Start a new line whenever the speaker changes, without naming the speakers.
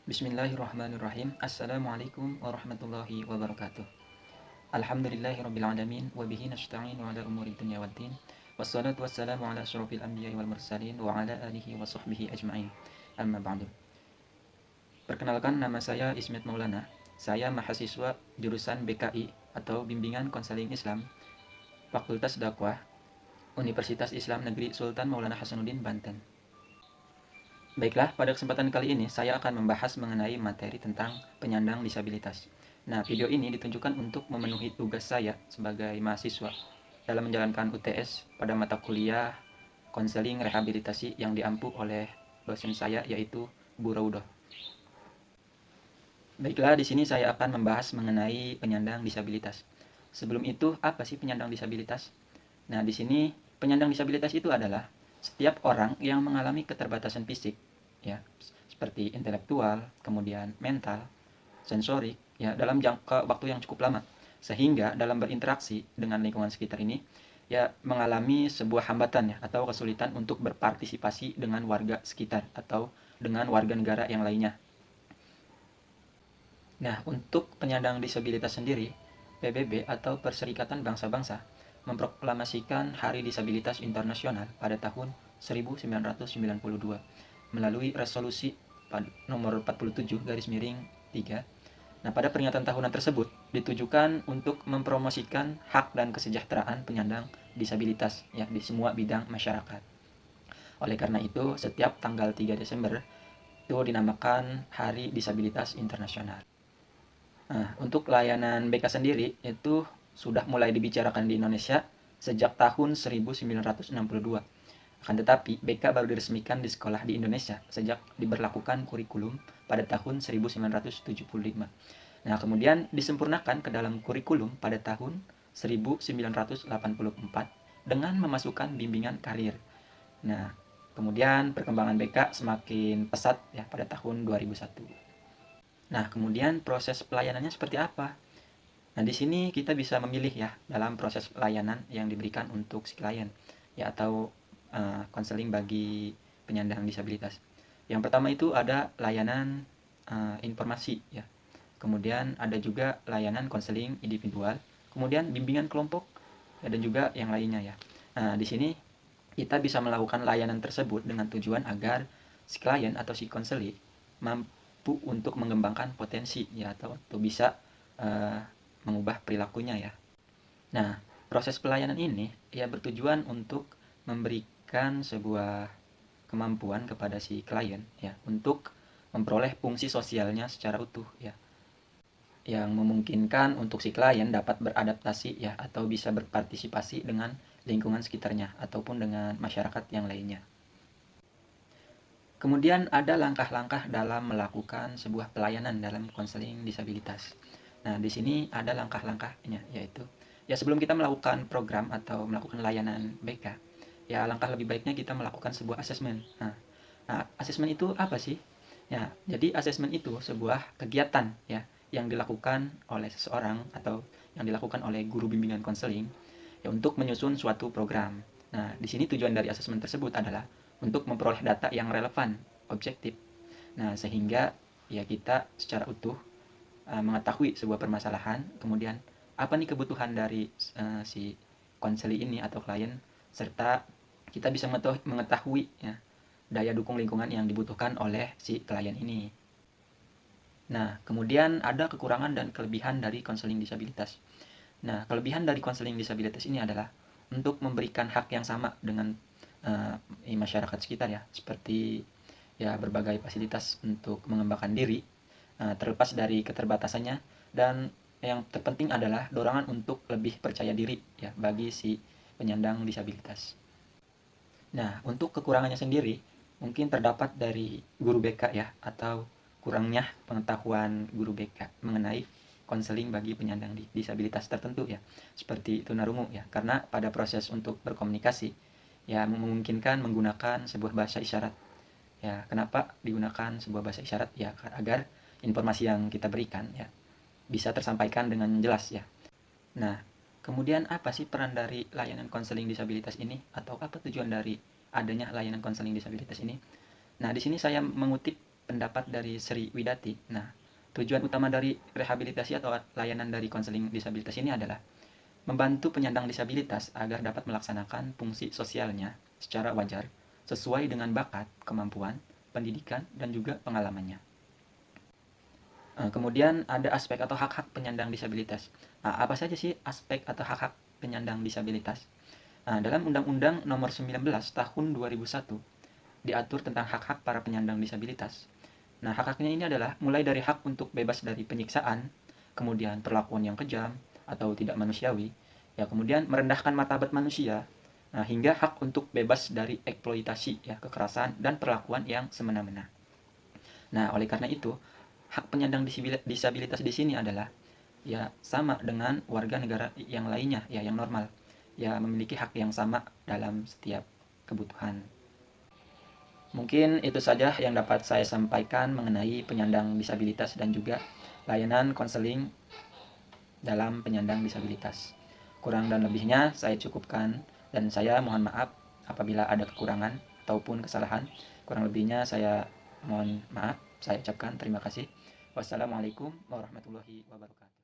Bismillahirrahmanirrahim. Assalamualaikum warahmatullahi wabarakatuh. Alhamdulillahirrabbilalamin. Wabihi nasta'in wa ala umuri dunya waddin. Wassalatu wassalamu ala asyrafil anbiya'i wal mursalin wa ala alihi wa sahbihi ajma'in. Amma ba'du. Perkenalkan, nama saya Ismet Maulana. Saya mahasiswa jurusan BKI atau Bimbingan Konseling Islam, Fakultas Dakwah, Universitas Islam Negeri Sultan Maulana Hasanuddin, Banten. Baiklah, pada kesempatan kali ini saya akan membahas mengenai materi tentang penyandang disabilitas. Nah, video ini ditunjukkan untuk memenuhi tugas saya sebagai mahasiswa dalam menjalankan UTS pada mata kuliah konseling rehabilitasi yang diampu oleh dosen saya, yaitu Bu Raudoh. Baiklah, di sini saya akan membahas mengenai penyandang disabilitas. Sebelum itu, apa sih penyandang disabilitas? Nah, di sini penyandang disabilitas itu adalah setiap orang yang mengalami keterbatasan fisik, ya, seperti intelektual, kemudian mental, sensorik, ya, dalam jangka waktu yang cukup lama, sehingga dalam berinteraksi dengan lingkungan sekitar ini, ya, mengalami sebuah hambatan, ya, atau kesulitan untuk berpartisipasi dengan warga sekitar atau dengan warga negara yang lainnya. Nah, untuk penyandang disabilitas sendiri, PBB atau Perserikatan Bangsa-Bangsa memproklamasikan Hari Disabilitas Internasional pada tahun 1992 melalui resolusi nomor 47/3. Nah, pada peringatan tahunan tersebut ditujukan untuk mempromosikan hak dan kesejahteraan penyandang disabilitas, ya, di semua bidang masyarakat. Oleh karena itu, setiap tanggal 3 Desember itu dinamakan Hari Disabilitas Internasional. Nah, untuk layanan BK sendiri itu sudah mulai dibicarakan di Indonesia sejak tahun 1962. Akan tetapi, BK baru diresmikan di sekolah di Indonesia sejak diberlakukan kurikulum pada tahun 1975. Nah, kemudian disempurnakan ke dalam kurikulum pada tahun 1984 dengan memasukkan bimbingan karir. Nah, kemudian perkembangan BK semakin pesat, ya, pada tahun 2001. Nah, kemudian proses pelayanannya seperti apa? Nah, di sini kita bisa memilih, ya, dalam proses pelayanan yang diberikan untuk si klien, ya, atau konseling bagi penyandang disabilitas. Yang pertama itu ada layanan informasi, ya. Kemudian ada juga layanan konseling individual, kemudian bimbingan kelompok, ya, dan juga yang lainnya, ya. Nah, di sini kita bisa melakukan layanan tersebut dengan tujuan agar si klien atau si konseling mampu untuk mengembangkan potensi, ya, atau bisa mengubah perilakunya, ya. Nah, proses pelayanan ini, ya, bertujuan untuk memberikan sebuah kemampuan kepada si klien, ya, untuk memperoleh fungsi sosialnya secara utuh, ya, yang memungkinkan untuk si klien dapat beradaptasi, ya, atau bisa berpartisipasi dengan lingkungan sekitarnya ataupun dengan masyarakat yang lainnya. Kemudian ada langkah-langkah dalam melakukan sebuah pelayanan dalam konseling disabilitas. Nah, di sini ada langkah-langkahnya, yaitu, ya, sebelum kita melakukan program atau melakukan layanan BK, ya, langkah lebih baiknya kita melakukan sebuah asesmen. Nah, asesmen itu apa sih? Ya, jadi asesmen itu sebuah kegiatan, ya, yang dilakukan oleh seseorang atau yang dilakukan oleh guru bimbingan konseling, ya, untuk menyusun suatu program. Nah, di sini tujuan dari asesmen tersebut adalah untuk memperoleh data yang relevan, objektif. Nah, sehingga, ya, kita secara utuh mengetahui sebuah permasalahan, kemudian apa nih kebutuhan dari si konseli ini atau klien, serta kita bisa mengetahui, ya, daya dukung lingkungan yang dibutuhkan oleh si klien ini. Nah, kemudian ada kekurangan dan kelebihan dari konseling disabilitas. Nah, kelebihan dari konseling disabilitas ini adalah untuk memberikan hak yang sama dengan masyarakat sekitar, ya, seperti, ya, berbagai fasilitas untuk mengembangkan diri, terlepas dari keterbatasannya, dan yang terpenting adalah dorongan untuk lebih percaya diri, ya, bagi si penyandang disabilitas. Nah, untuk kekurangannya sendiri mungkin terdapat dari guru BK, ya, atau kurangnya pengetahuan guru BK mengenai konseling bagi penyandang disabilitas tertentu, ya, seperti tunarungu, ya, karena pada proses untuk berkomunikasi, ya, memungkinkan menggunakan sebuah bahasa isyarat. Ya, kenapa digunakan sebuah bahasa isyarat? Ya, agar informasi yang kita berikan, ya, bisa tersampaikan dengan jelas, ya. Nah, kemudian apa sih peran dari layanan konseling disabilitas ini, atau apa tujuan dari adanya layanan konseling disabilitas ini? Nah, di sini saya mengutip pendapat dari Sri Widati. Nah, tujuan utama dari rehabilitasi atau layanan dari konseling disabilitas ini adalah membantu penyandang disabilitas agar dapat melaksanakan fungsi sosialnya secara wajar, sesuai dengan bakat, kemampuan, pendidikan, dan juga pengalamannya. Kemudian ada aspek atau hak-hak penyandang disabilitas. Nah, apa saja sih aspek atau hak-hak penyandang disabilitas? Nah, dalam Undang-Undang Nomor 19 Tahun 2001 diatur tentang hak-hak para penyandang disabilitas. Nah, hak-haknya ini adalah mulai dari hak untuk bebas dari penyiksaan, kemudian perlakuan yang kejam atau tidak manusiawi, ya kemudian merendahkan martabat manusia, nah, hingga hak untuk bebas dari eksploitasi, ya kekerasan dan perlakuan yang semena-mena. Nah, oleh karena itu, hak penyandang disabilitas di sini adalah ya sama dengan warga negara yang lainnya, ya yang normal, ya memiliki hak yang sama dalam setiap kebutuhan. Mungkin itu saja yang dapat saya sampaikan mengenai penyandang disabilitas dan juga layanan konseling dalam penyandang disabilitas. Kurang dan lebihnya saya cukupkan dan saya mohon maaf apabila ada kekurangan ataupun kesalahan. Kurang lebihnya saya mohon maaf, saya ucapkan terima kasih. Wassalamualaikum warahmatullahi wabarakatuh.